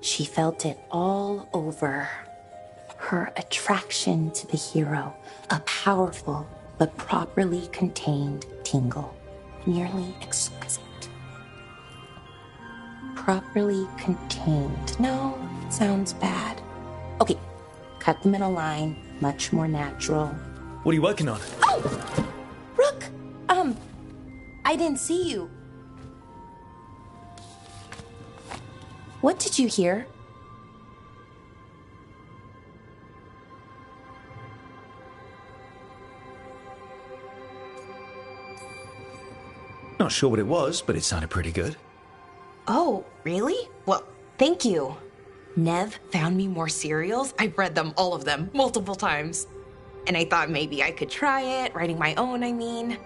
She felt it all over. Her attraction to the hero, a powerful but properly contained tingle, nearly exquisite. Properly contained. No, sounds bad. Okay, cut the middle line, much more natural. What are you working on? Oh! Rook! I didn't see you. What did you hear? Not sure what it was, but it sounded pretty good. Oh, really? Well, thank you. Nev found me more cereals. I've read them, all of them, multiple times. And I thought maybe I could try it, writing my own, I mean.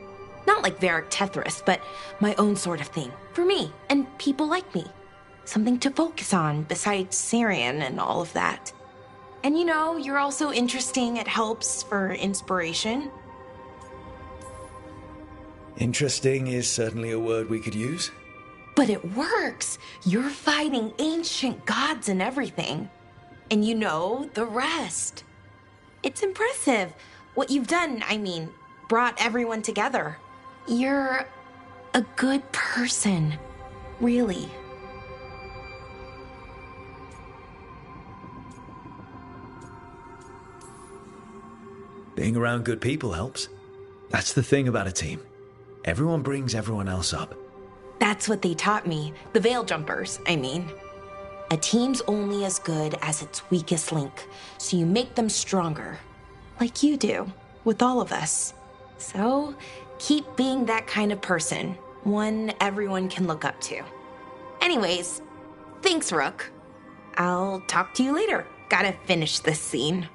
Not like Varric Tethris, but my own sort of thing. For me, and people like me. Something to focus on, besides Syrian and all of that. And you know, you're also interesting. It helps for inspiration. Interesting is certainly a word we could use. But it works. You're fighting ancient gods and everything. And you know the rest. It's impressive. What you've done, I mean, brought everyone together. You're a good person. Really. Being around good people helps. That's the thing about a team. Everyone brings everyone else up. That's what they taught me. The Veil Jumpers, I mean. A team's only as good as its weakest link, so you make them stronger. Like you do, with all of us. So, keep being that kind of person. One everyone can look up to. Anyways, thanks, Rook. I'll talk to you later. Gotta finish this scene.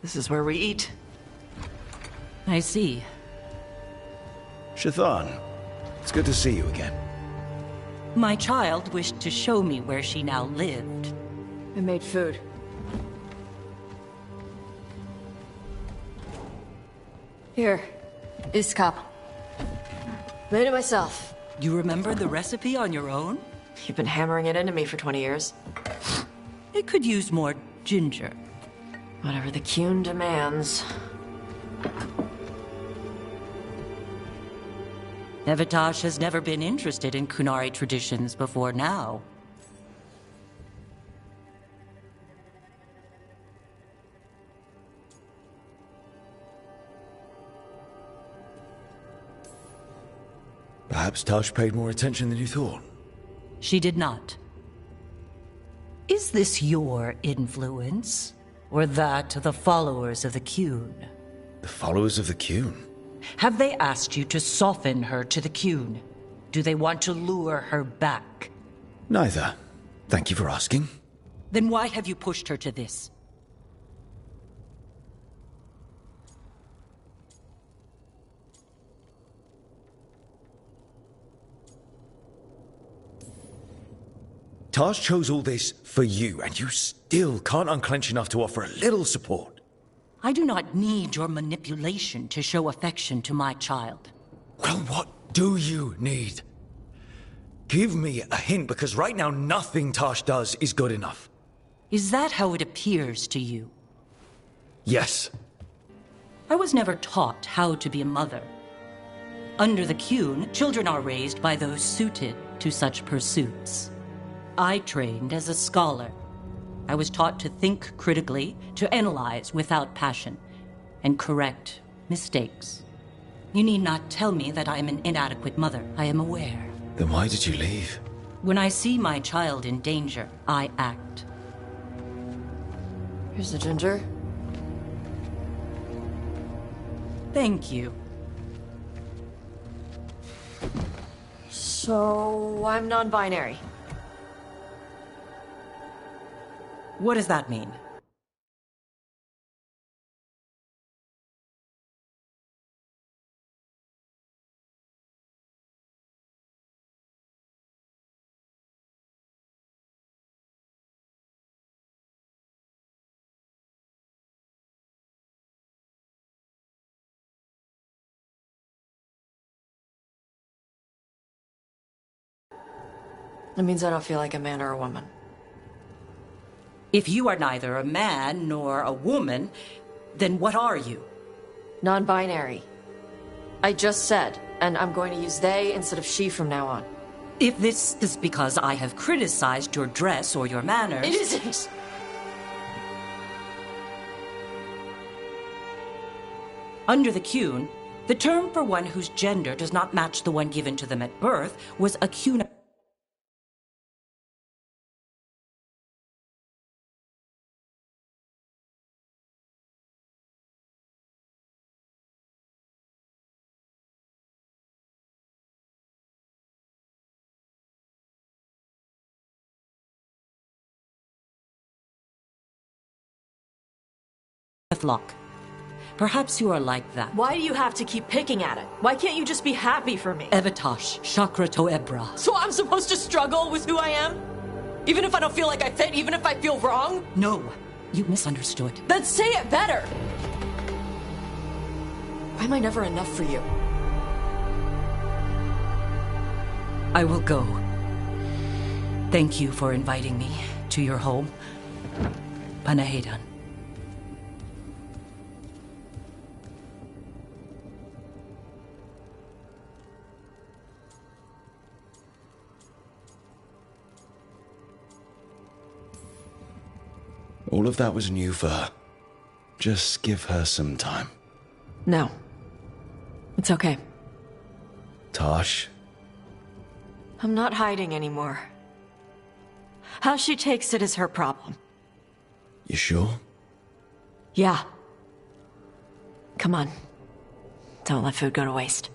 This is where we eat. I see. Shathan, it's good to see you again. My child wished to show me where she now lived. I made food. Here, this cup. Made it myself. You remember the recipe on your own? You've been hammering it into me for 20 years. It could use more ginger. Whatever the Qun demands. Nevitash has never been interested in Kunari traditions before now. Perhaps Tosh paid more attention than you thought. She did not. Is this your influence? Or that of the followers of the Qun? The followers of the Qun? Have they asked you to soften her to the Qun? Do they want to lure her back? Neither. Thank you for asking. Then why have you pushed her to this? Tosh chose all this for you, and you still can't unclench enough to offer a little support. I do not need your manipulation to show affection to my child. Well, what do you need? Give me a hint, because right now nothing Tosh does is good enough. Is that how it appears to you? Yes. I was never taught how to be a mother. Under the Qun, children are raised by those suited to such pursuits. I trained as a scholar. I was taught to think critically, to analyze without passion, and correct mistakes. You need not tell me that I am an inadequate mother. I am aware. Then why did you leave? When I see my child in danger, I act. Here's the ginger. Thank you. So, I'm non-binary. What does that mean? It means I don't feel like a man or a woman. If you are neither a man nor a woman, then what are you? Non-binary. I just said, and I'm going to use they instead of she from now on. If this is because I have criticized your dress or your manners... It isn't! Under the Qun, the term for one whose gender does not match the one given to them at birth was a Qun... lock. Perhaps you are like that. Why do you have to keep picking at it? Why can't you just be happy for me? Evatash, Chakra to Ebra. So I'm supposed to struggle with who I am? Even if I don't feel like I fit, even if I feel wrong? No, you misunderstood. Then say it better! Why am I never enough for you? I will go. Thank you for inviting me to your home. Panahedan. All of that was new for her. Just give her some time. No. It's okay. Tosh? I'm not hiding anymore. How she takes it is her problem. You sure? Yeah. Come on. Don't let food go to waste.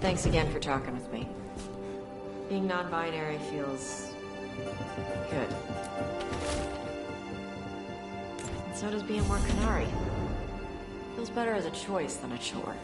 Thanks again for talking with me. Being non-binary feels... good. And so does being more Canary. Feels better as a choice than a chore.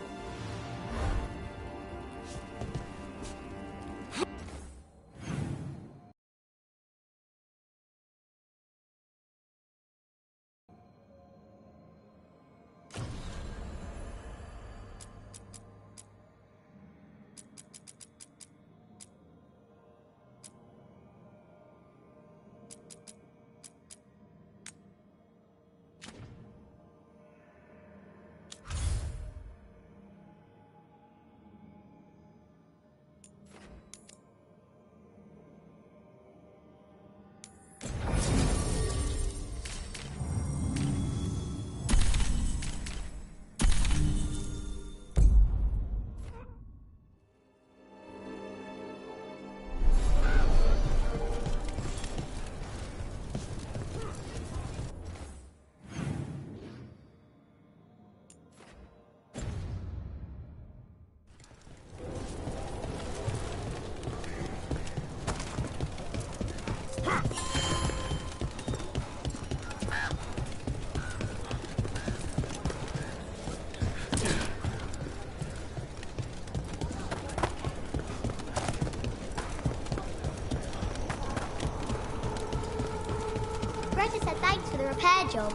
Rosa said thanks for the repair job.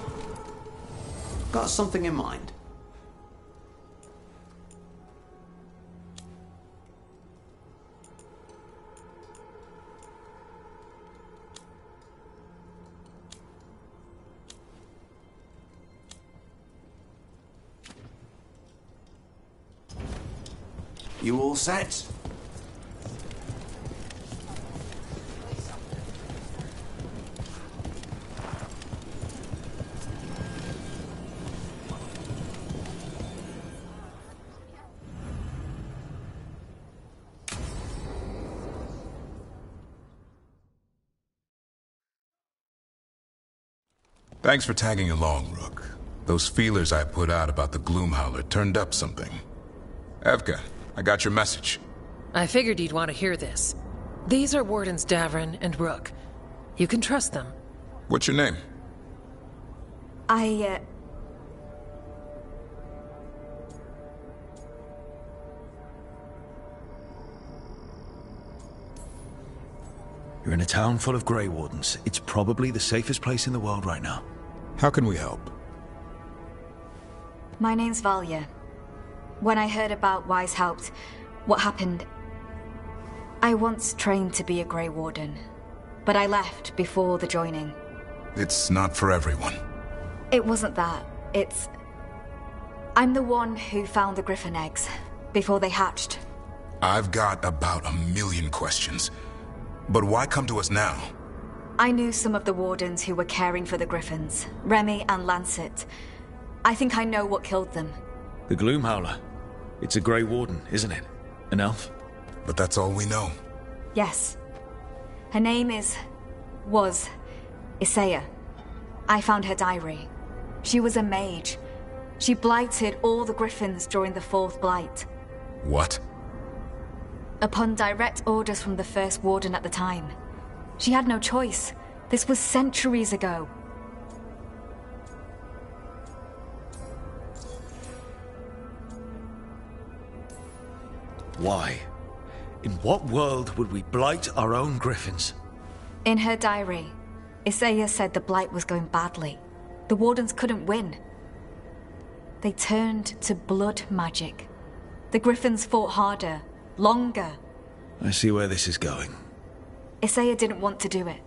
Got something in mind? You all set? Thanks for tagging along, Rook. Those feelers I put out about the Gloomhowler turned up something. Evka, I got your message. I figured you'd want to hear this. These are Wardens Davrin and Rook. You can trust them. What's your name? You're in a town full of Grey Wardens. It's probably the safest place in the world right now. How can we help? My name's Valya. When I heard about Weishaupt, what happened... I once trained to be a Grey Warden, but I left before the joining. It's not for everyone. It wasn't that. It's... I'm the one who found the Griffin eggs, before they hatched. I've got about 1,000,000 questions. But why come to us now? I knew some of the Wardens who were caring for the Griffins, Remy and Lancet. I think I know what killed them. The Gloomhowler. It's a Grey Warden, isn't it? An elf? But that's all we know. Yes. Her name was Isaiah. I found her diary. She was a mage. She blighted all the Griffins during the Fourth Blight. What? Upon direct orders from the First Warden at the time. She had no choice. This was centuries ago. Why? In what world would we blight our own Griffins? In her diary, Isaiah said the Blight was going badly. The Wardens couldn't win. They turned to blood magic. The Griffins fought harder, longer. I see where this is going. Isaiah didn't want to do it.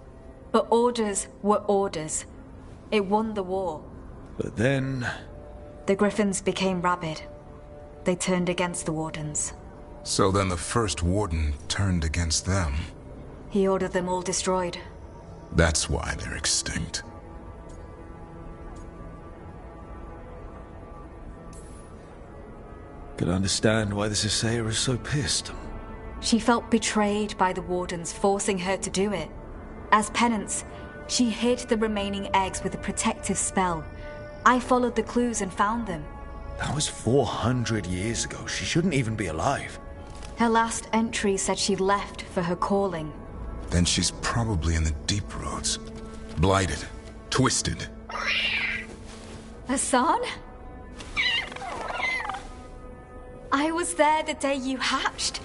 But orders were orders. It won the war. But then... The Griffins became rabid. They turned against the Wardens. So then the First Warden turned against them. He ordered them all destroyed. That's why they're extinct. Can understand why this Isaiah is so pissed. She felt betrayed by the Wardens, forcing her to do it. As penance, she hid the remaining eggs with a protective spell. I followed the clues and found them. That was 400 years ago. She shouldn't even be alive. Her last entry said she left for her calling. Then she's probably in the deep roads. Blighted. Twisted. Hassan? I was there the day you hatched.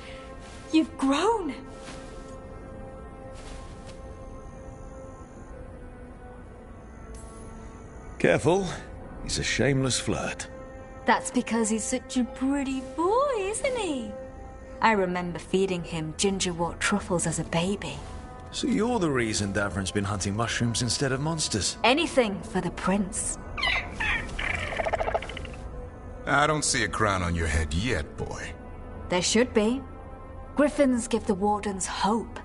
You've grown. Careful. He's a shameless flirt. That's because he's such a pretty boy, isn't he? I remember feeding him gingerwort truffles as a baby. So you're the reason Davrin's been hunting mushrooms instead of monsters? Anything for the prince. I don't see a crown on your head yet, boy. There should be. Griffins give the Wardens hope.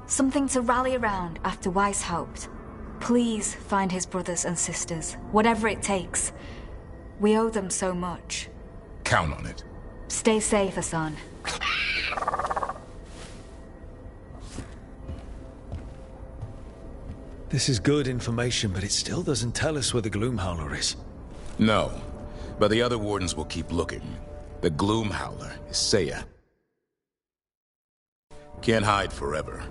Something to rally around after Weishaupt. Please find his brothers and sisters, whatever it takes. We owe them so much. Count on it. Stay safe, Hassan. This is good information, but it still doesn't tell us where the Gloomhowler is. No, but the other Wardens will keep looking. The Gloomhowler is Saya. Can't hide forever.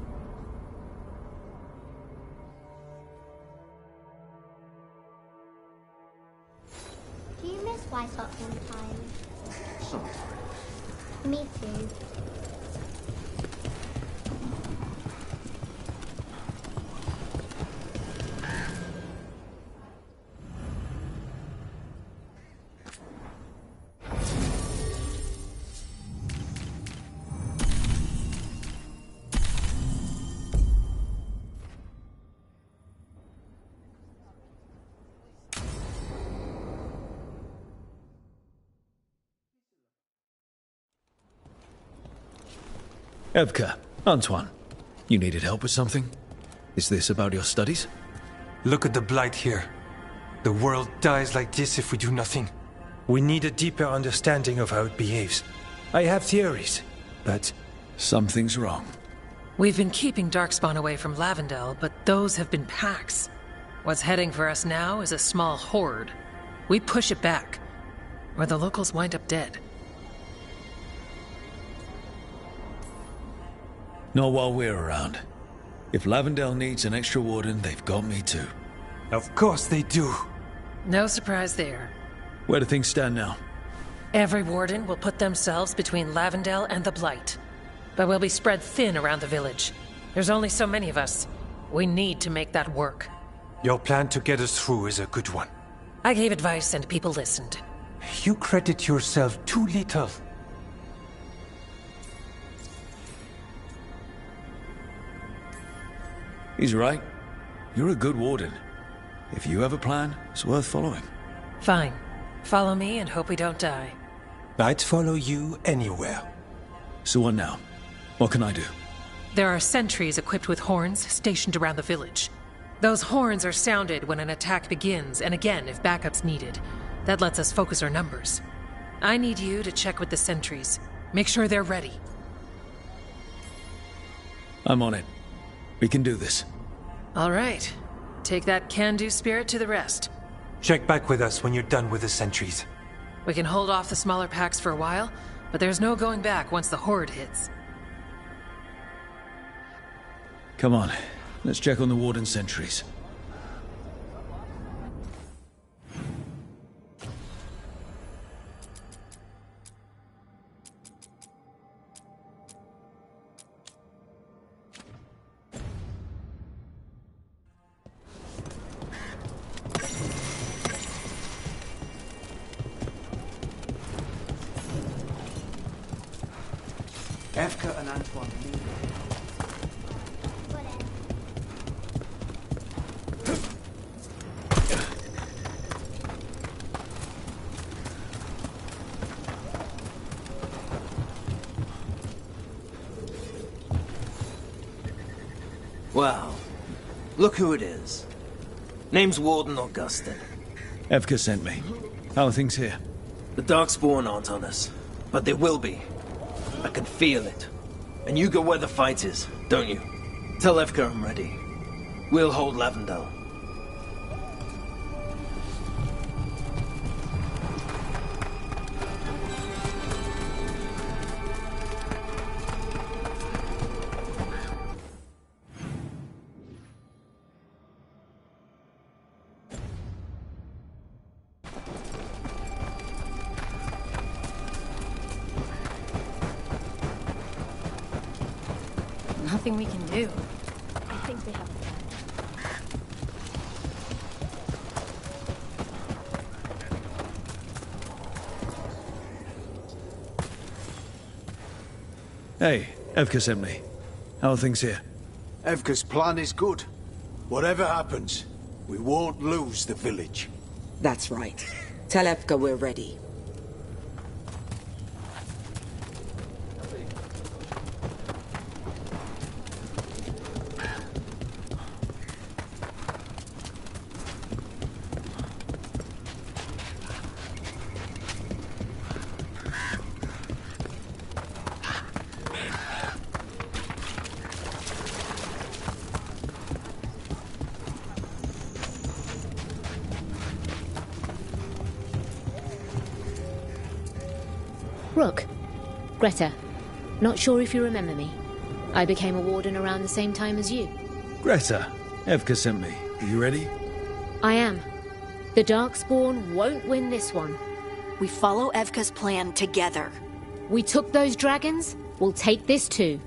Do you miss Weishaupt sometimes? Sometimes. Me too. Evka, Antoine, you needed help with something? Is this about your studies? Look at the blight here. The world dies like this if we do nothing. We need a deeper understanding of how it behaves. I have theories, but... Something's wrong. We've been keeping Darkspawn away from Lavendel, but those have been packs. What's heading for us now is a small horde. We push it back, or the locals wind up dead. Not while we're around. If Lavendel needs an extra warden, they've got me too. Of course they do. No surprise there. Where do things stand now? Every warden will put themselves between Lavendel and the Blight. But we'll be spread thin around the village. There's only so many of us. We need to make that work. Your plan to get us through is a good one. I gave advice and people listened. You credit yourself too little. He's right. You're a good warden. If you have a plan, it's worth following. Fine. Follow me and hope we don't die. I'd follow you anywhere. So what now? What can I do? There are sentries equipped with horns stationed around the village. Those horns are sounded when an attack begins, and again if backup's needed. That lets us focus our numbers. I need you to check with the sentries. Make sure they're ready. I'm on it. We can do this. All right. Take that can-do spirit to the rest. Check back with us when you're done with the sentries. We can hold off the smaller packs for a while, but there's no going back once the horde hits. Come on. Let's check on the warden sentries. Evka and Antoine. Wow. Look who it is. Name's Warden Augustin. Evka sent me. How are things here? The Darkspawn aren't on us, but they will be. I can feel it. And you go where the fight is, don't you? Tell Evka I'm ready. We'll hold Lavendel. Nothing we can do. I think we have a plan. Hey, Evka sent me. How are things here? Evka's plan is good. Whatever happens, we won't lose the village. That's right. Tell Evka we're ready. Rook. Greta. Not sure if you remember me. I became a warden around the same time as you. Greta, Evka sent me. Are you ready? I am. The Darkspawn won't win this one. We follow Evka's plan together. We took those dragons, we'll take this too.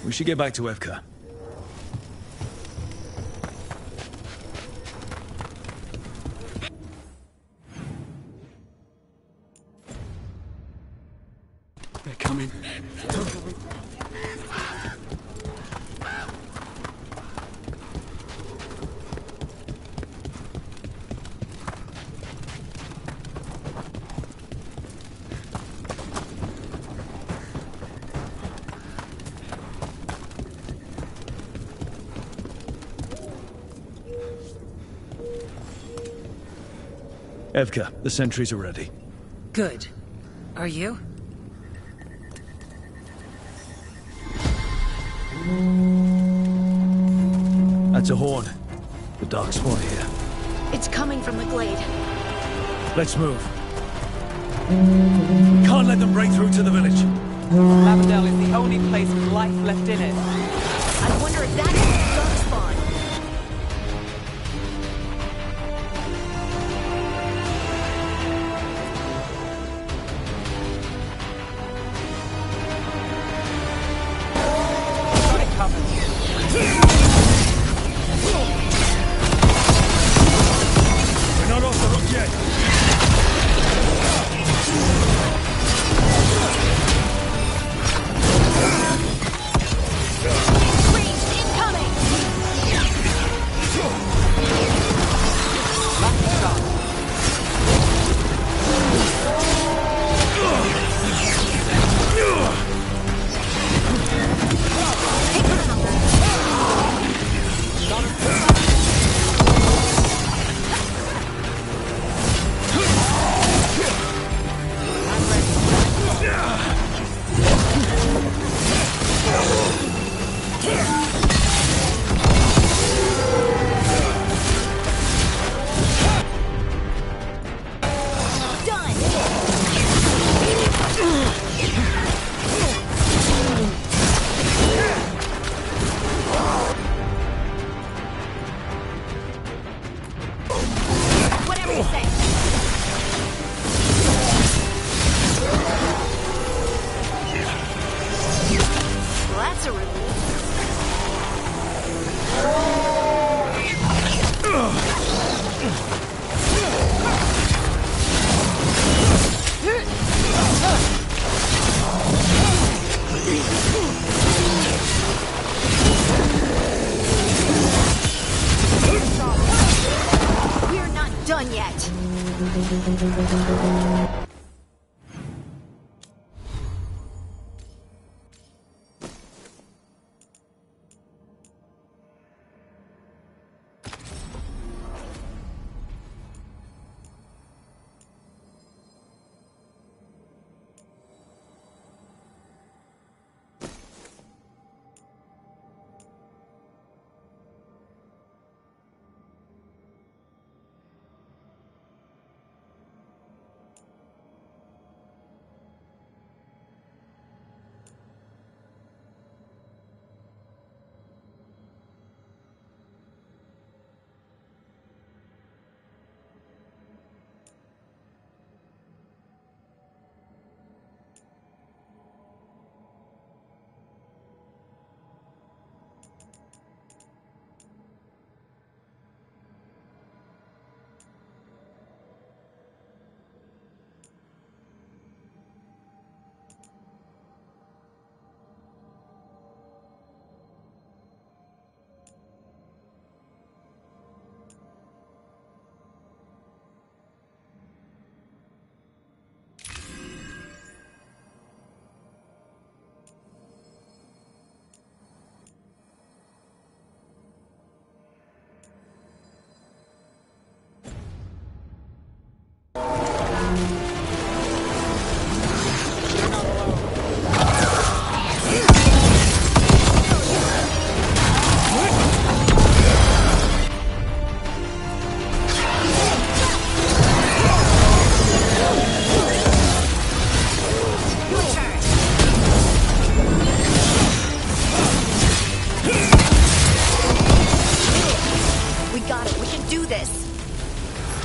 We should get back to Evka. They're coming. Evka, the sentries are ready. Good. Are you? That's a horn. The dark spot here. It's coming from the glade. Let's move. We can't let them break through to the village. Lavendel is the only place with life left in it. I wonder if that's the dark spawn. Got it covered. We're not off the hook yet. We're not done yet.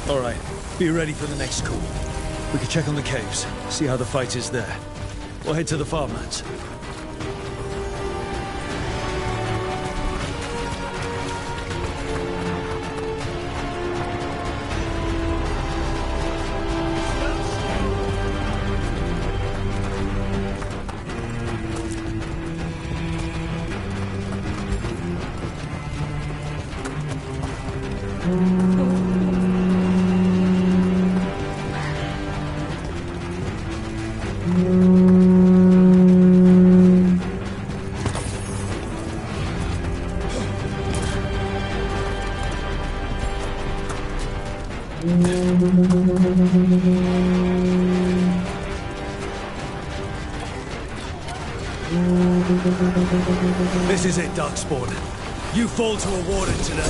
Alright, be ready for the next call. We can check on the caves, see how the fight is there. We'll head to the farmlands. This is it, Darkspawn. You fall to a warden today.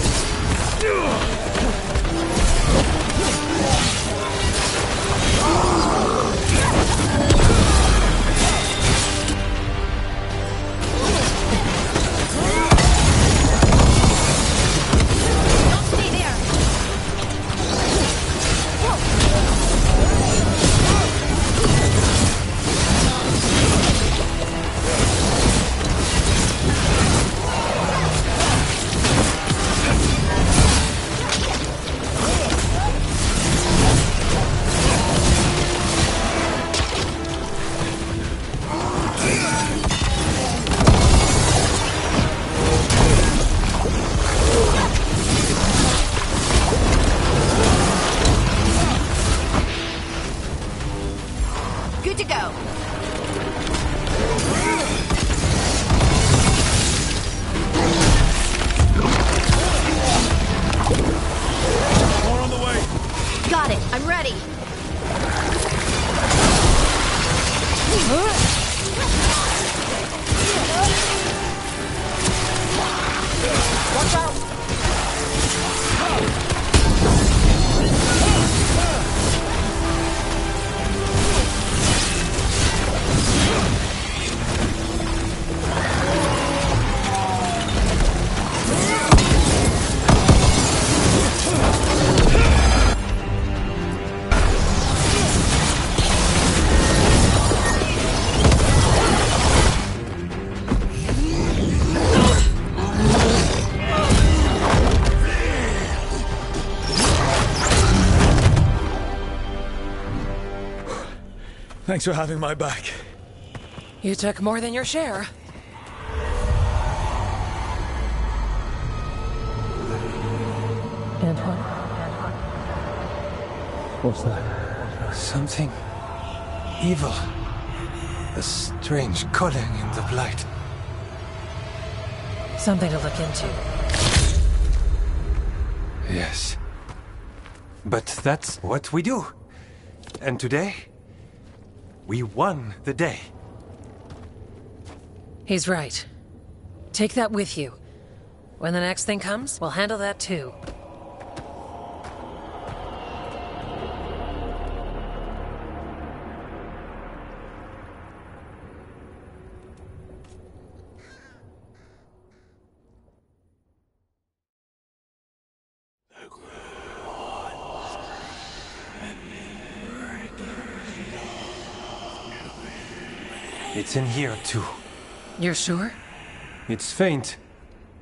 Good to go. More on the way. Got it. I'm ready. Watch out. Thanks for having my back. You took more than your share. Antoine? What's that? Something evil. A strange calling in the blight. Something to look into. Yes. But that's what we do. And today, we won the day. He's right. Take that with you. When the next thing comes, we'll handle that too. It's in here, too. You're sure? It's faint,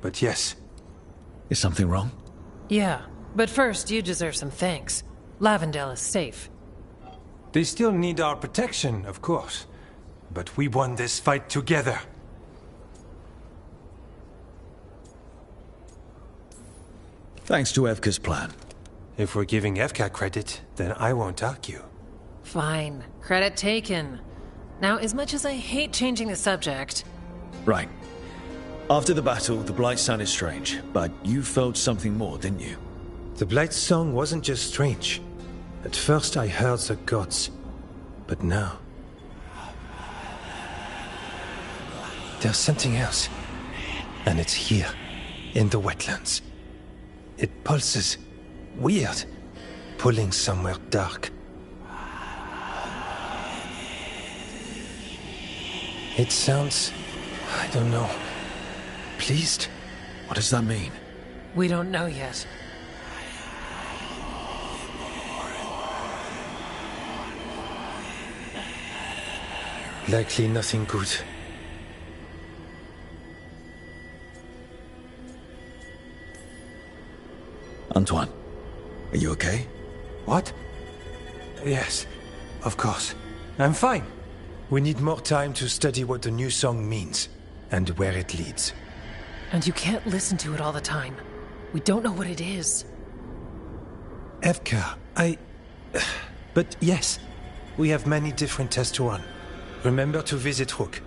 but yes. Is something wrong? Yeah, but first you deserve some thanks. Lavendale is safe. They still need our protection, of course. But we won this fight together. Thanks to Evka's plan. If we're giving Evka credit, then I won't argue. Fine. Credit taken. Now, as much as I hate changing the subject... Right. After the battle, the Blight sounded strange, but you felt something more, didn't you? The Blight's song wasn't just strange. At first I heard the gods, but now... there's something else. And it's here, in the wetlands. It pulses. Weird. Pulling somewhere dark. It sounds... I don't know. Pleased? What does that mean? We don't know yet. Likely nothing good. Antoine, are you okay? What? Yes, of course. I'm fine. We need more time to study what the new song means, and where it leads. And you can't listen to it all the time. We don't know what it is. Evka, But yes, we have many different tests to run. Remember to visit Rook.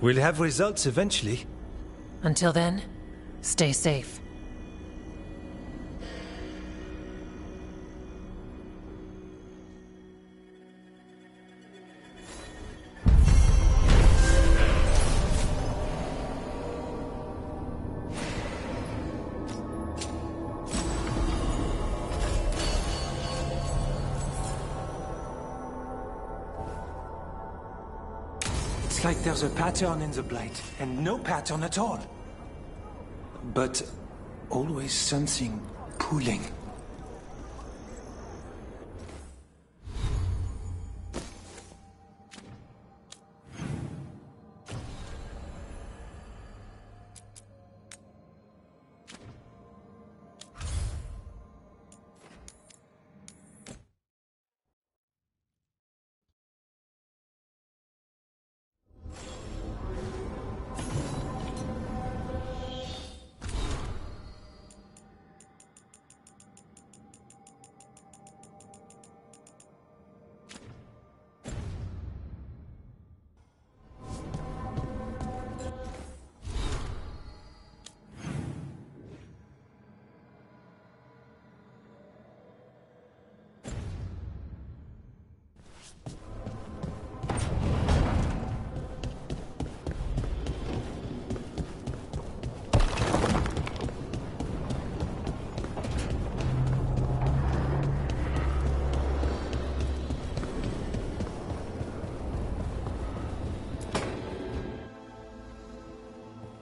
We'll have results eventually. Until then, stay safe. like there's a pattern in the blight, and no pattern at all. But always something pulling.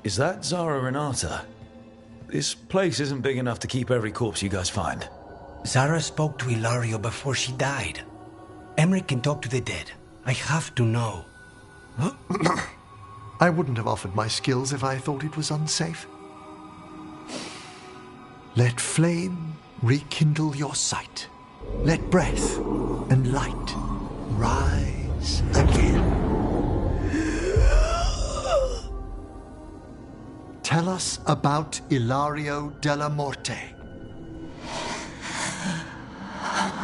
Is that Zara Renata? This place isn't big enough to keep every corpse you guys find. Zara spoke to Ilario before she died. Emmerich can talk to the dead. I have to know. I wouldn't have offered my skills if I thought it was unsafe. Let flame rekindle your sight. Let breath and light rise again. Tell us about Ilario della Morte.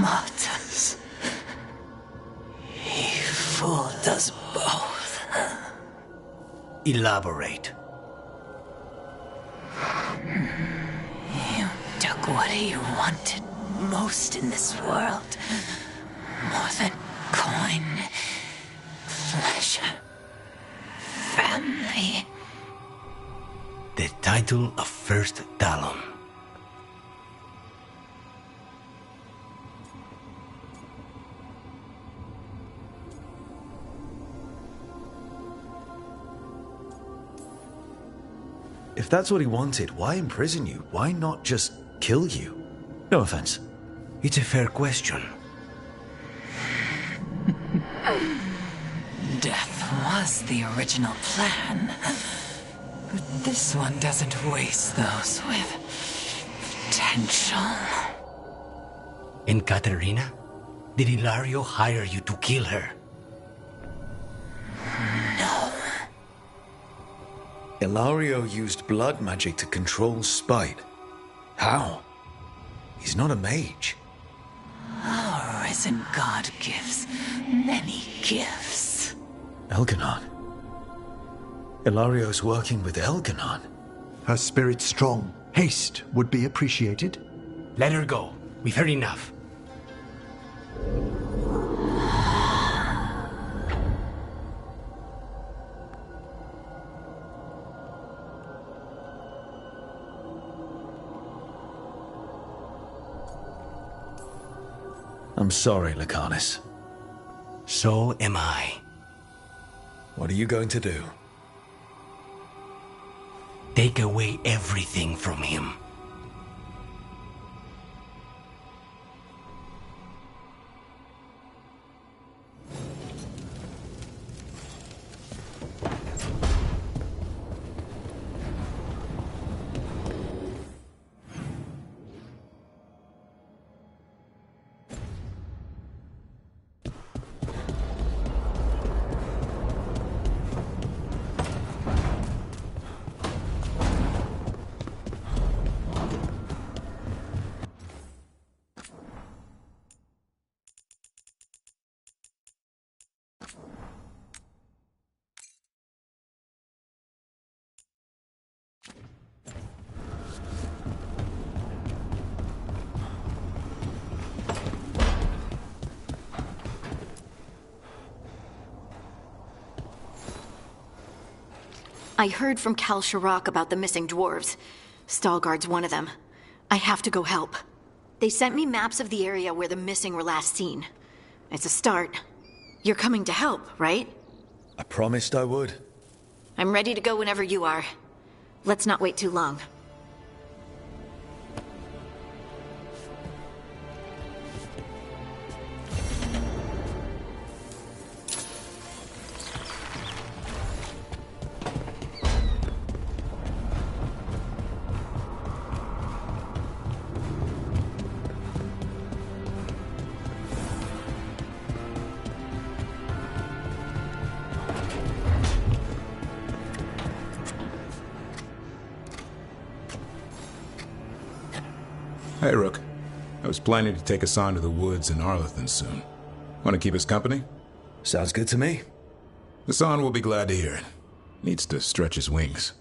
Martyrs. He fooled us both. Elaborate. You took what he wanted most in this world. More than coin, pleasure, family. The title of First Talon. If that's what he wanted, why imprison you? Why not just kill you? No offense. It's a fair question. Death was the original plan. But this one doesn't waste those with potential. And Katerina? Did Ilario hire you to kill her? No. Ilario used blood magic to control spite. How? He's not a mage. Our risen god gives many gifts. Elganon. Ilario's working with Elganon. Her spirit strong. Haste would be appreciated. Let her go. We've heard enough. I'm sorry, Lucanus. So am I. What are you going to do? Take away everything from him. I heard from Cal Shirak about the missing dwarves. Stalgard's one of them. I have to go help. They sent me maps of the area where the missing were last seen. It's a start. You're coming to help, right? I promised I would. I'm ready to go whenever you are. Let's not wait too long. Hey, Rook. I was planning to take us on to the woods in Arlethan soon. Want to keep us company? Sounds good to me. Hassan will be glad to hear it. Needs to stretch his wings.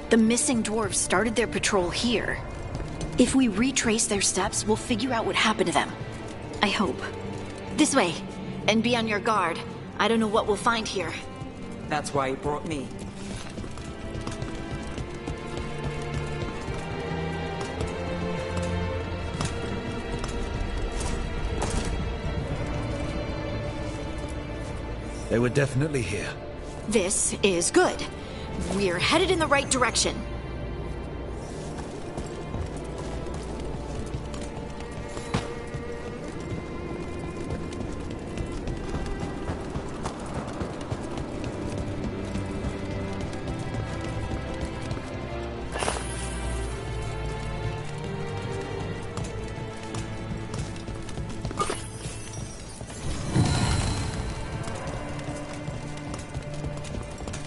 The missing dwarves started their patrol here. If we retrace their steps, we'll figure out what happened to them. I hope. This way. And be on your guard. I don't know what we'll find here. That's why he brought me. They were definitely here. This is good. We're headed in the right direction.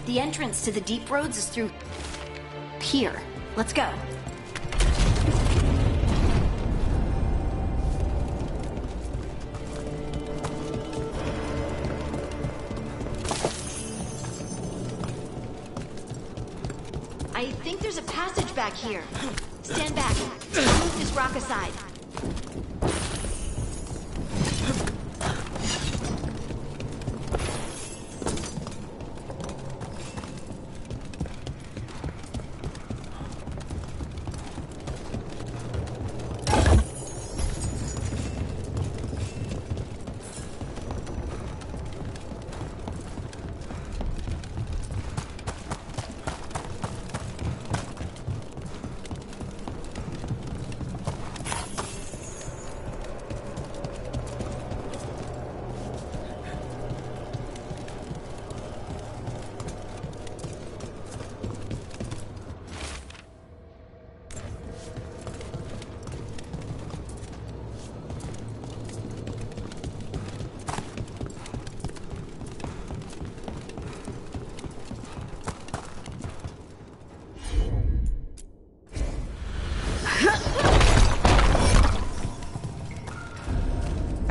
The entrance to the deep roads is through here. Let's go. I think there's a passage back here. Stand back. Move this rock aside.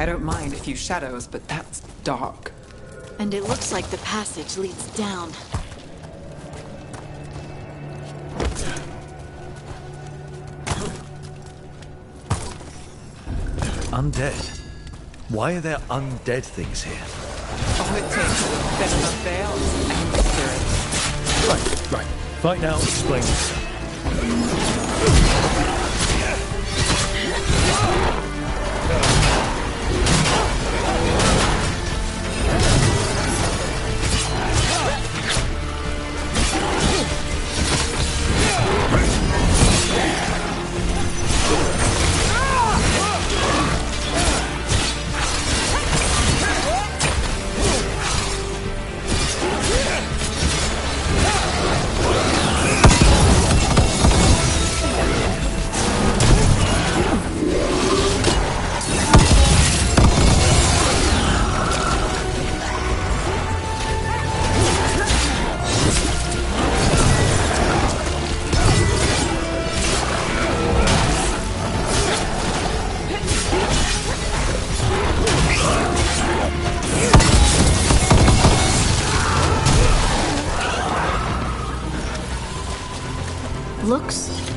I don't mind a few shadows, but that's dark. And it looks like the passage leads down. Undead? Why are there undead things here? All it takes is a bit of veils and spirit. Right. Fight now, explain yourself.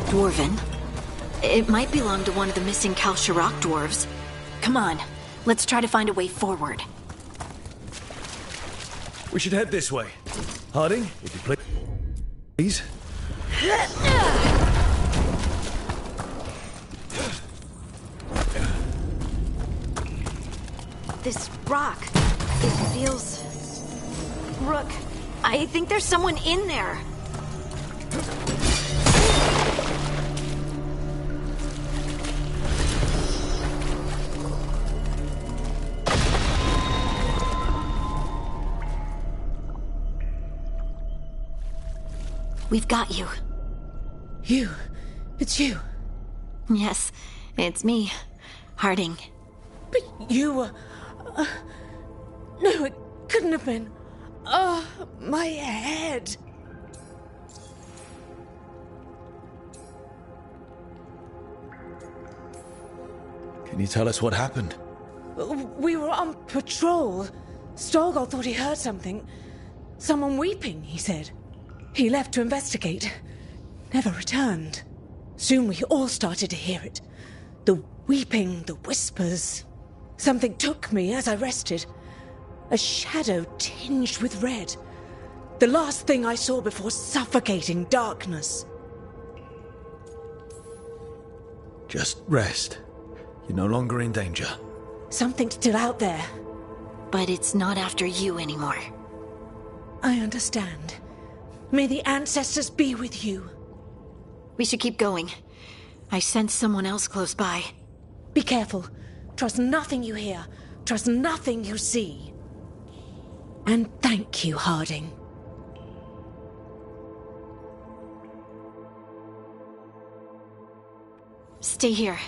dwarven. It might belong to one of the missing Kal Shirak dwarves. Come on, let's try to find a way forward. We should head this way. Harding, if you please. This rock, it feels... Rook, I think there's someone in there. We've got you. You? It's you? Yes, it's me, Harding. But you were... no, it couldn't have been. Oh, my head. Can you tell us what happened? We were on patrol. Storgol thought he heard something. Someone weeping, he said. He left to investigate. Never returned. Soon we all started to hear it. The weeping, the whispers. Something took me as I rested. A shadow tinged with red. The last thing I saw before suffocating darkness. Just rest. You're no longer in danger. Something's still out there. But it's not after you anymore. I understand. May the ancestors be with you. We should keep going. I sense someone else close by. Be careful. Trust nothing you hear. Trust nothing you see. And thank you, Harding. Stay here.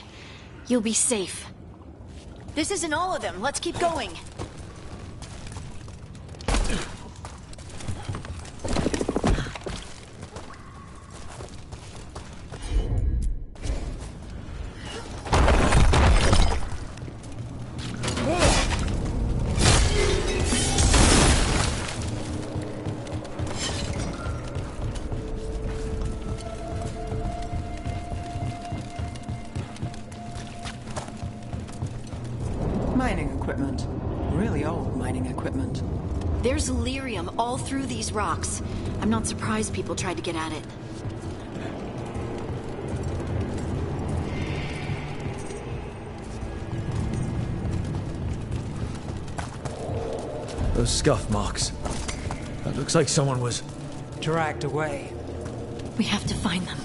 You'll be safe. This isn't all of them. Let's keep going. Mining equipment. Really old mining equipment. There's lyrium all through these rocks. I'm not surprised people tried to get at it. Those scuff marks. That looks like someone was... dragged away. We have to find them.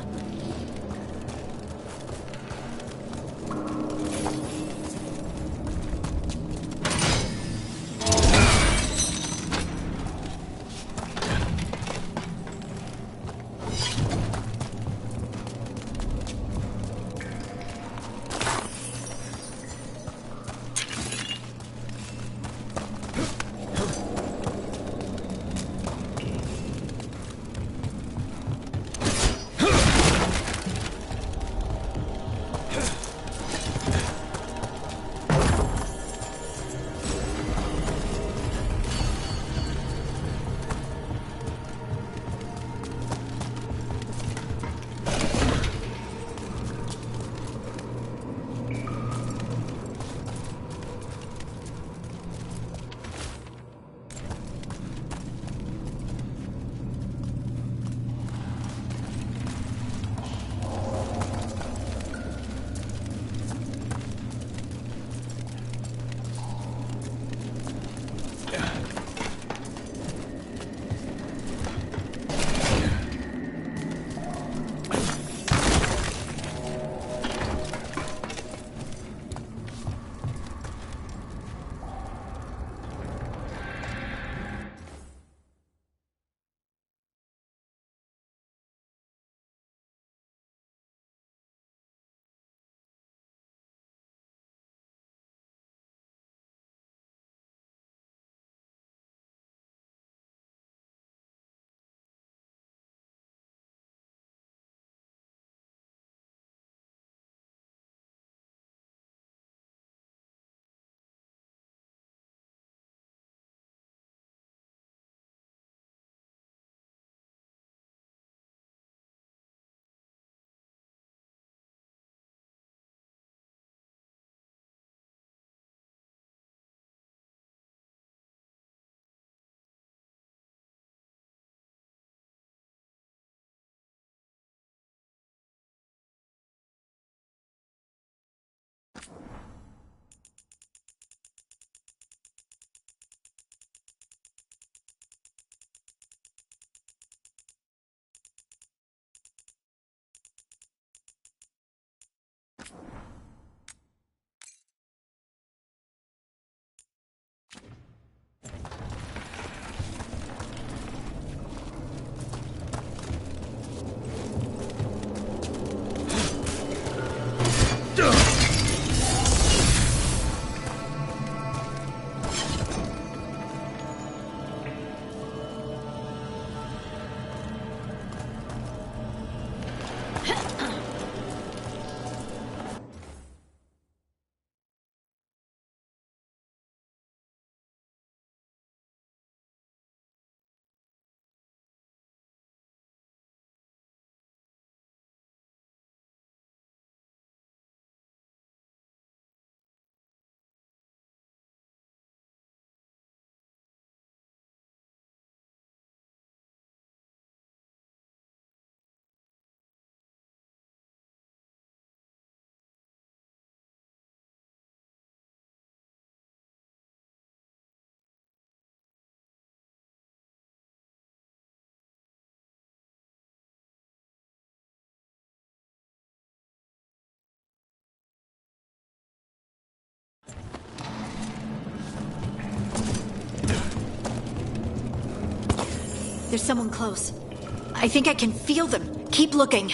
There's someone close. I think I can feel them. Keep looking.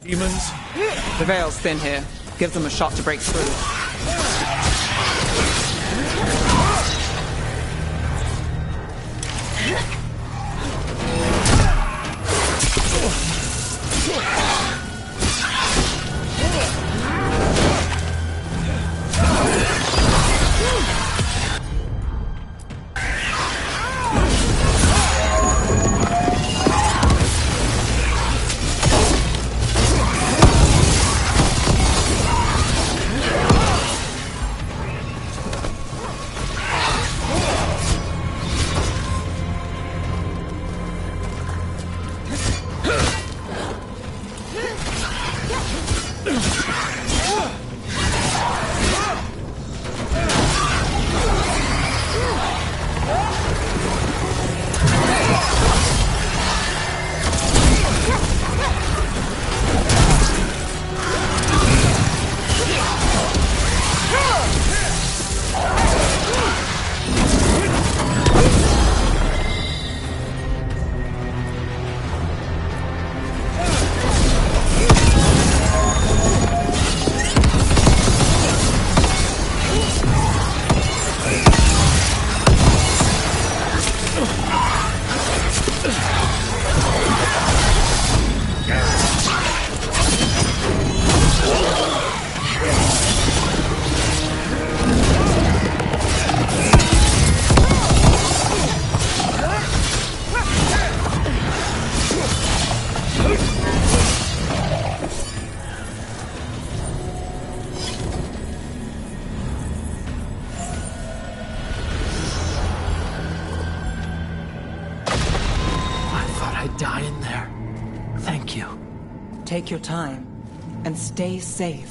Demons? The veil's thin here. Give them a shot to break through. Die in there. Thank you. Take your time and stay safe.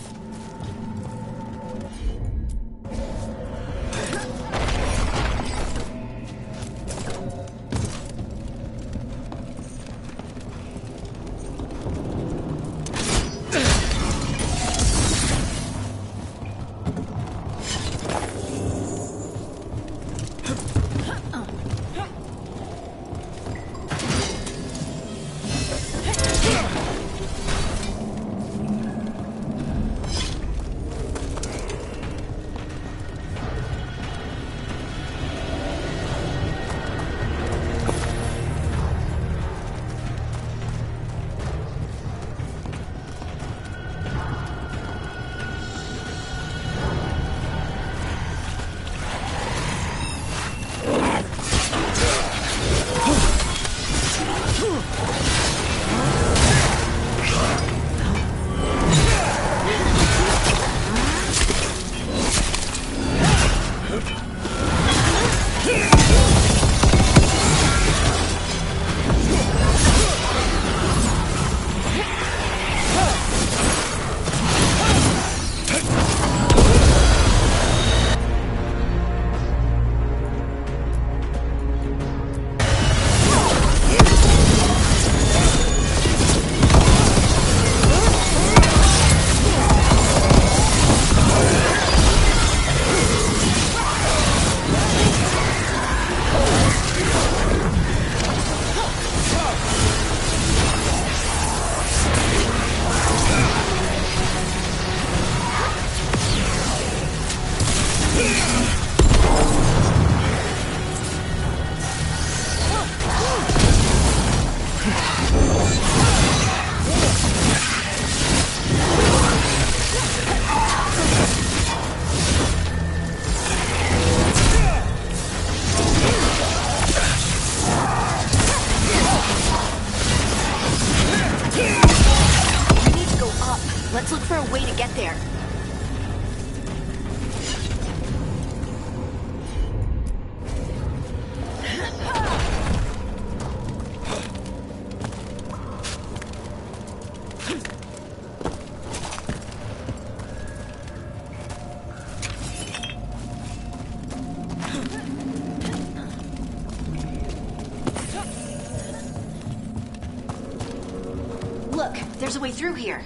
There's a way through here.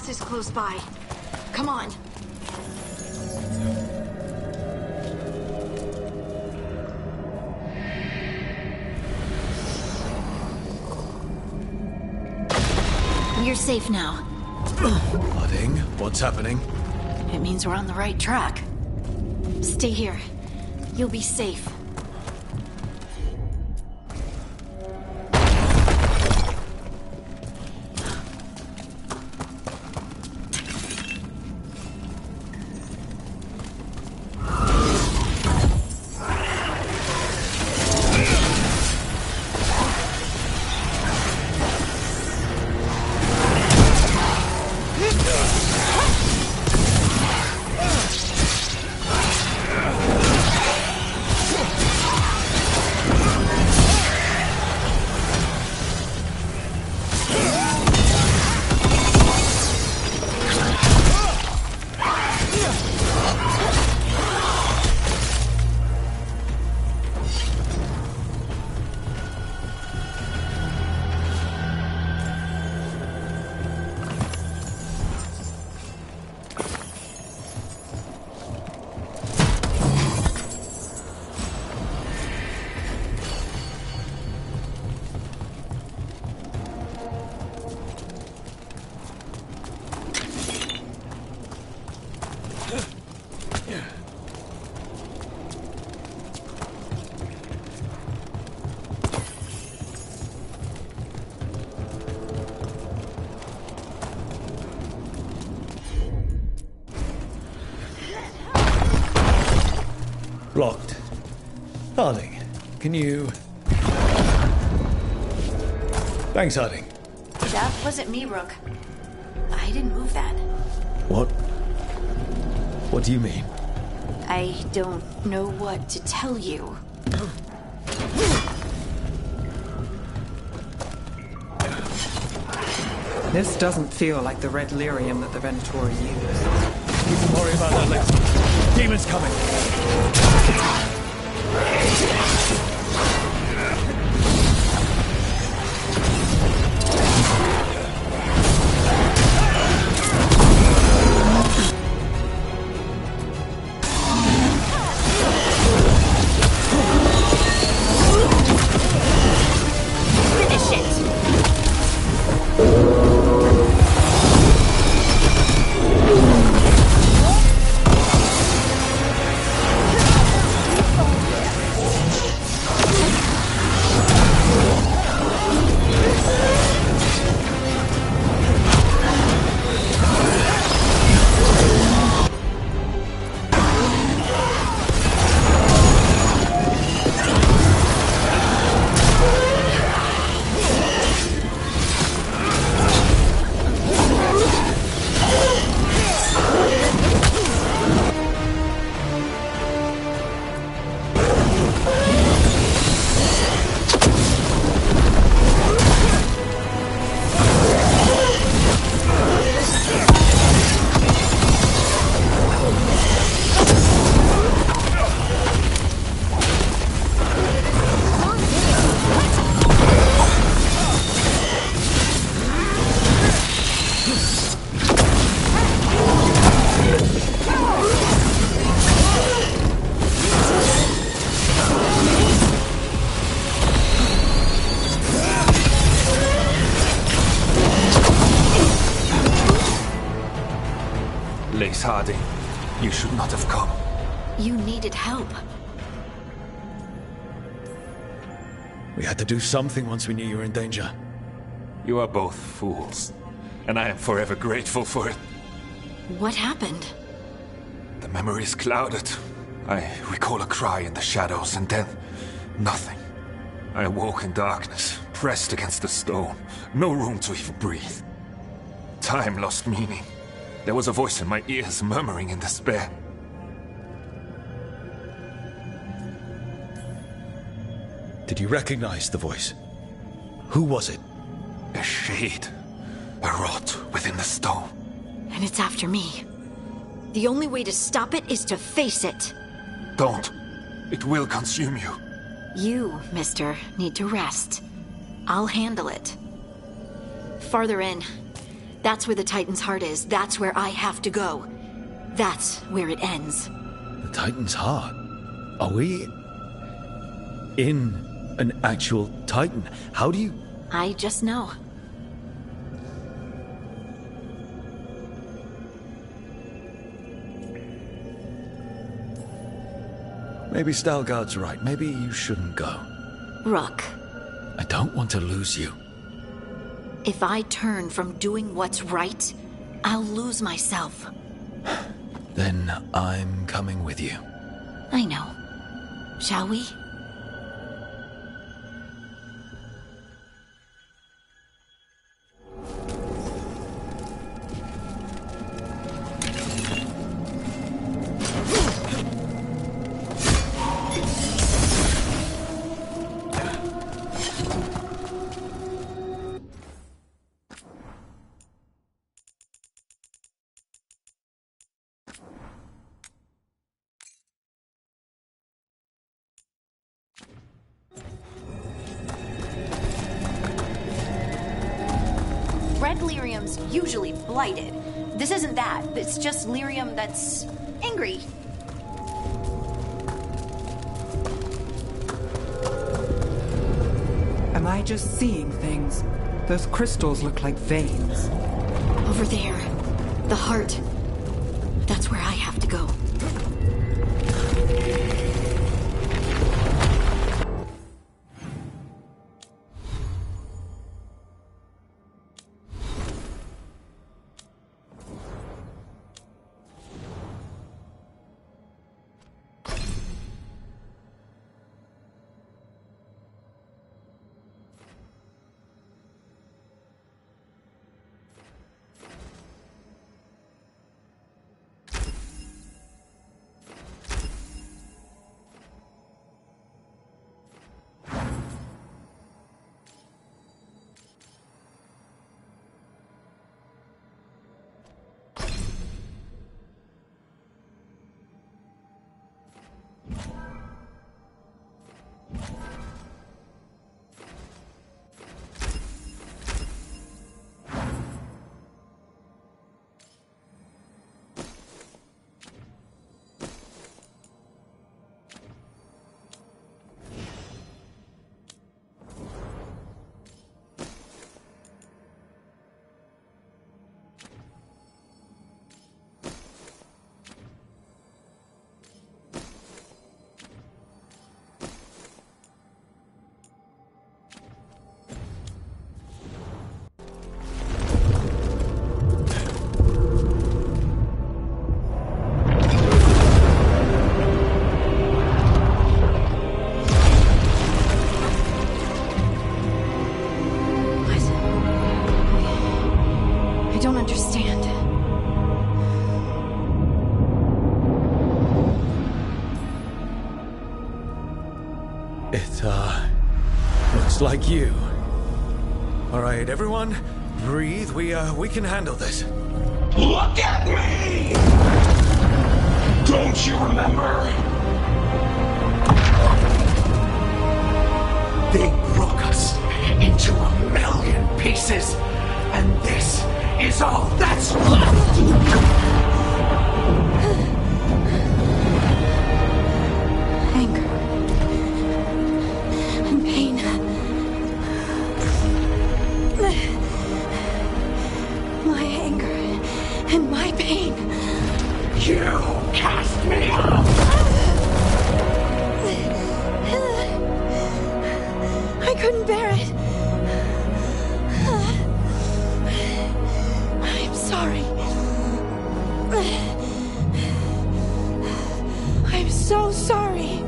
Is close by. Come on. You're safe now. Harding, what's happening? It means we're on the right track. Stay here. You'll be safe. Blocked. Harding, can you... Thanks, Harding. That wasn't me, Rook. I didn't move that. What? What do you mean? I don't know what to tell you. This doesn't feel like the red lyrium that the Venator used. We can worry about that later. Demons coming! You needed help. We had to do something once we knew you were in danger. You are both fools, and I am forever grateful for it. What happened? The memory is clouded. I recall a cry in the shadows, and then nothing. I awoke in darkness, pressed against the stone. No room to even breathe. Time lost meaning. There was a voice in my ears murmuring in despair. Did you recognize the voice? Who was it? A shade. A rot within the stone. And it's after me. The only way to stop it is to face it. Don't. It will consume you. You, mister, need to rest. I'll handle it. Farther in. That's where the Titan's heart is. That's where I have to go. That's where it ends. The Titan's heart? Are we in an actual Titan? How do you... I just know. Maybe Stalgard's right. Maybe you shouldn't go. Rook. I don't want to lose you. If I turn from doing what's right, I'll lose myself. Then I'm coming with you. I know. Shall we? Red lyrium's usually blighted. This isn't that. It's just lyrium that's angry. Am I just seeing things? Those crystals look like veins. Over there. The heart. That's where I have to go. Looks like you. All right, everyone, breathe. We can handle this. Look at me! Don't you remember? They broke us into 1,000,000 pieces, and this is all that's left! You cast me out! so sorry.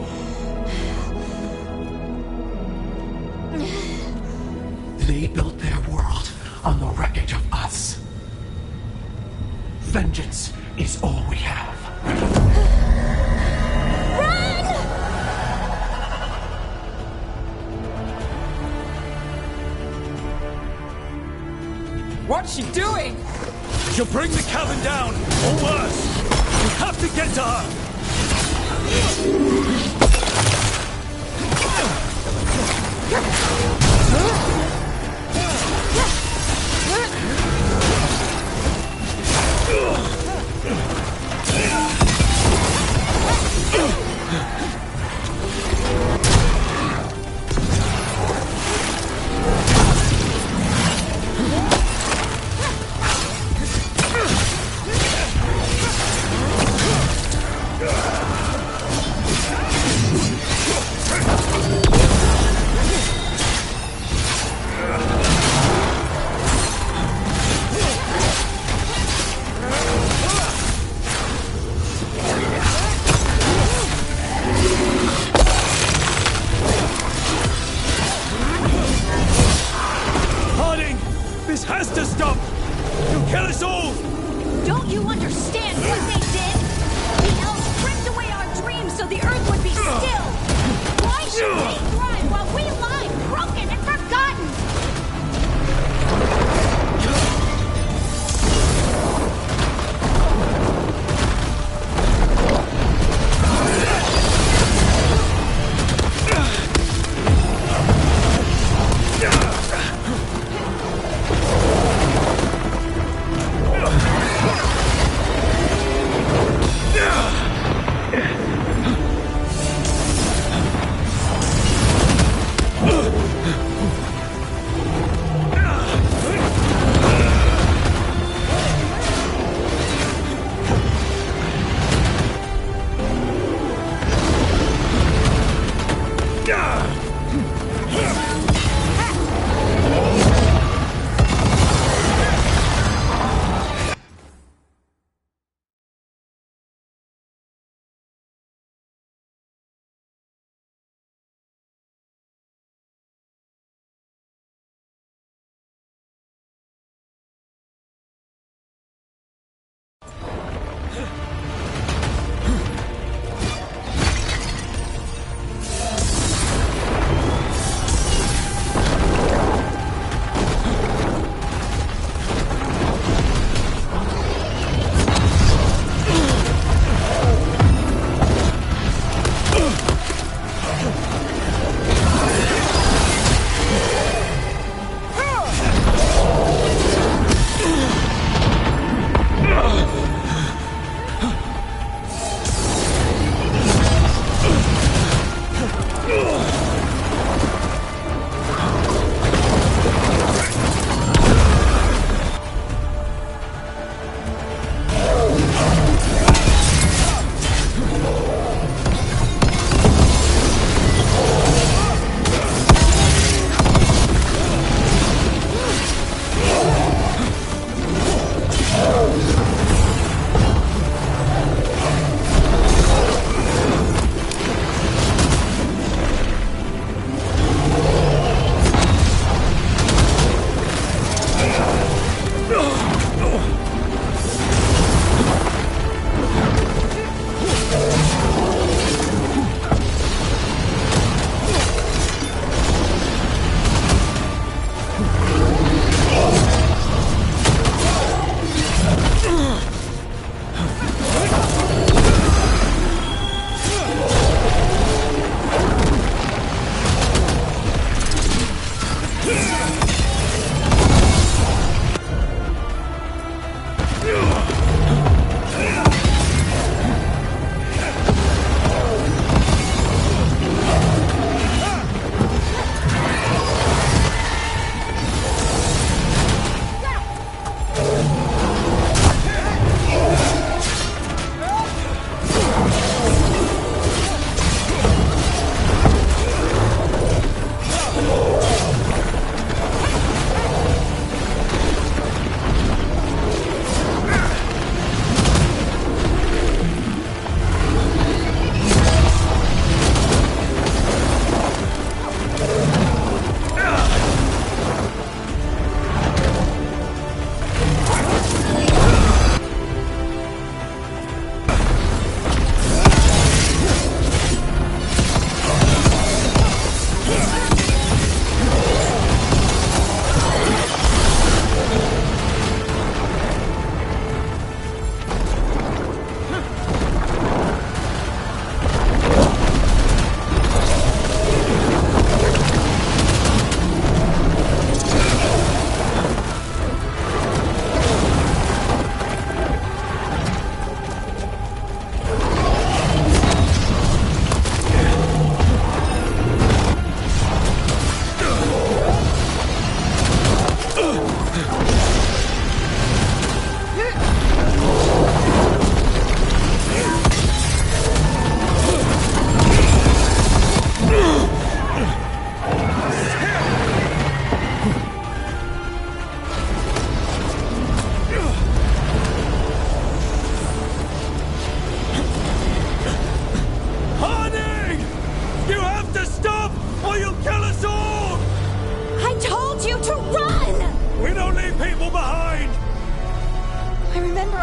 They built their world on the wreckage of us. Vengeance is all we have. What's she doing? She'll bring the cabin down, or worse. We have to get to her.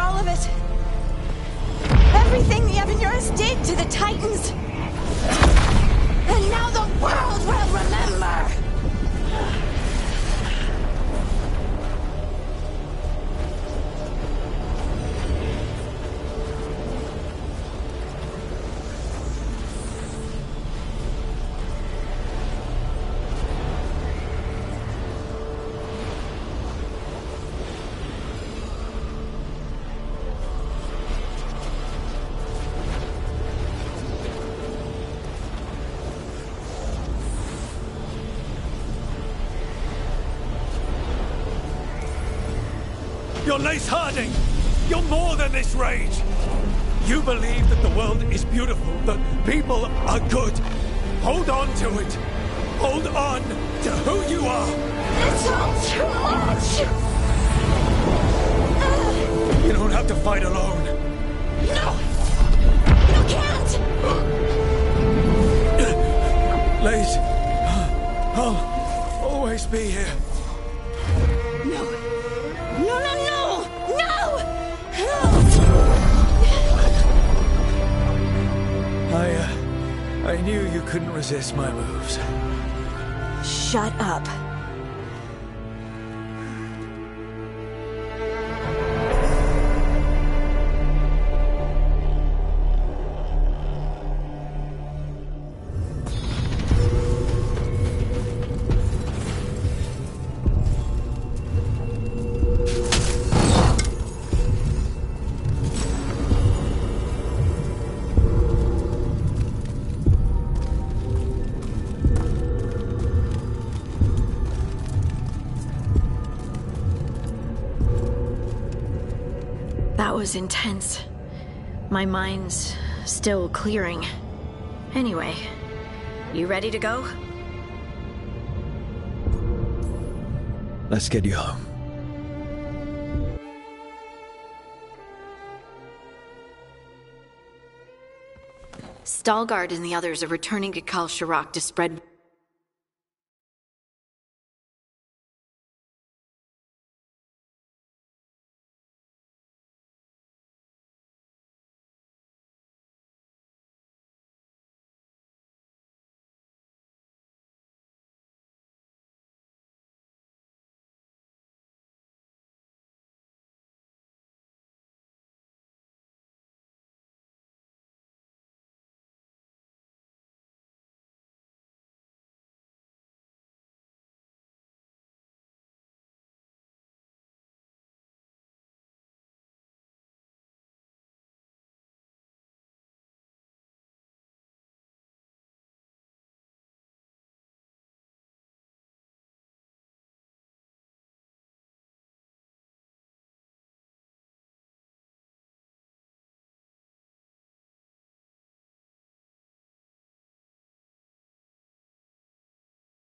all of it. Everything the Evanurus did to the Titans. And now the world will remember! You're Lace Harding! You're more than this rage! You believe that the world is beautiful, that people are good. Hold on to it! Hold on to who you are! It's all too much! You don't have to fight alone. No! You can't! Lace, I'll always be here. No! No, no, no! No! I knew you couldn't resist my moves. Shut up. That was intense. My mind's still clearing. Anyway, you ready to go? Let's get you home. Stalgard and the others are returning to Kal Shirak to spread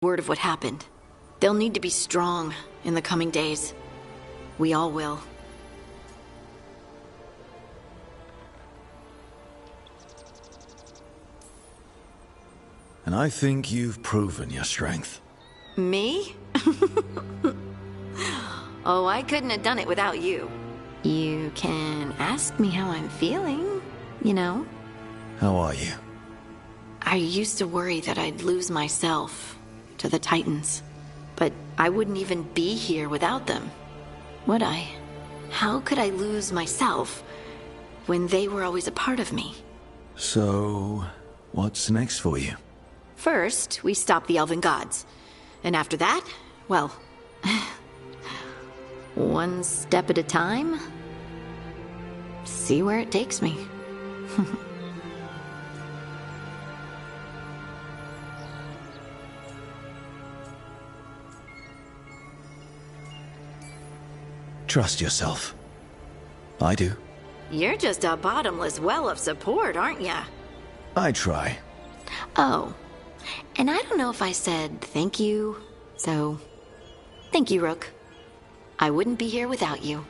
word of what happened. They'll need to be strong in the coming days. We all will. And I think you've proven your strength. Me? Oh, I couldn't have done it without you. You can ask me how I'm feeling, you know? How are you? I used to worry that I'd lose myself to the Titans. But I wouldn't even be here without them, would I? How could I lose myself when they were always a part of me? So, what's next for you? First, we stop the Elven Gods. And after that, well, one step at a time. See where it takes me. Trust yourself. I do. You're just a bottomless well of support, aren't ya? I try. Oh, and I don't know if I said thank you, so thank you, Rook. I wouldn't be here without you.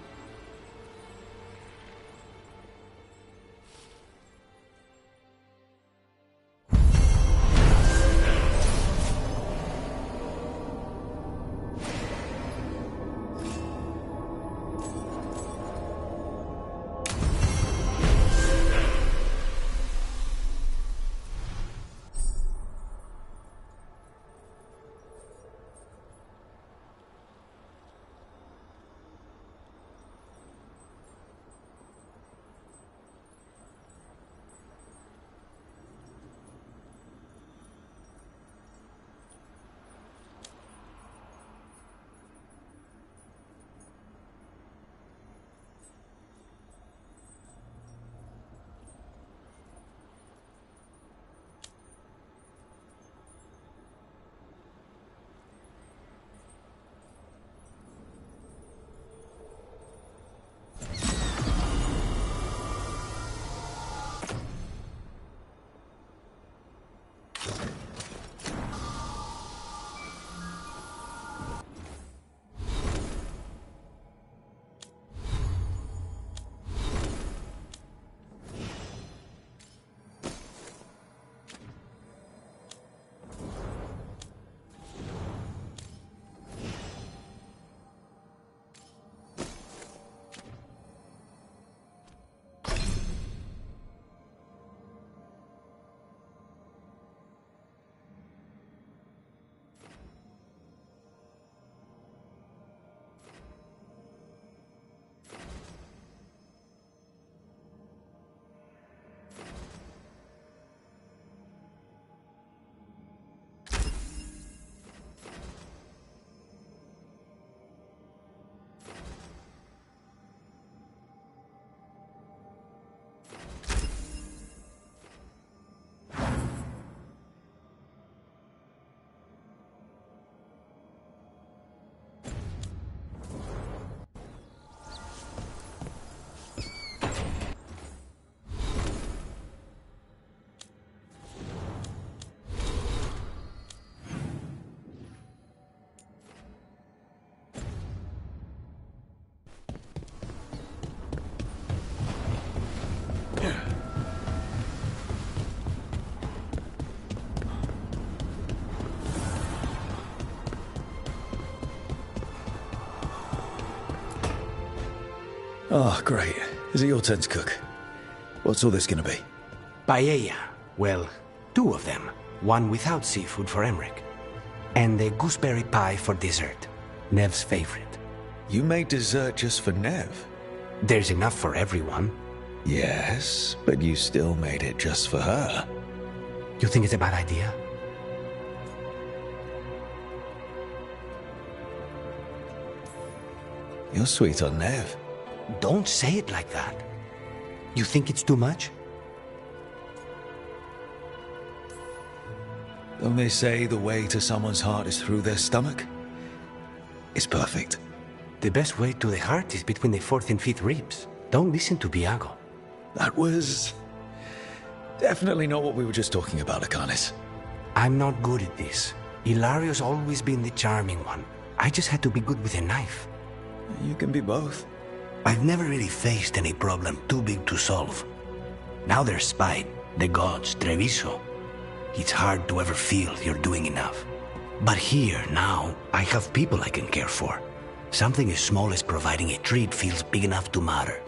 Oh, great. Is it your turn to cook? What's all this gonna be? Paella. Well, 2 of them. One without seafood for Emmerich. And a gooseberry pie for dessert. Nev's favorite. You made dessert just for Nev? There's enough for everyone. Yes, but you still made it just for her. You think it's a bad idea? You're sweet on Nev. Don't say it like that. You think it's too much? Don't they say the way to someone's heart is through their stomach? It's perfect. The best way to the heart is between the 4th and 5th ribs. Don't listen to Biago. That was definitely not what we were just talking about, Akanis. I'm not good at this. Hilario's always been the charming one. I just had to be good with a knife. You can be both. I've never really faced any problem too big to solve. Now there's Spite, the gods, Treviso. It's hard to ever feel you're doing enough. But here, now, I have people I can care for. Something as small as providing a treat feels big enough to matter.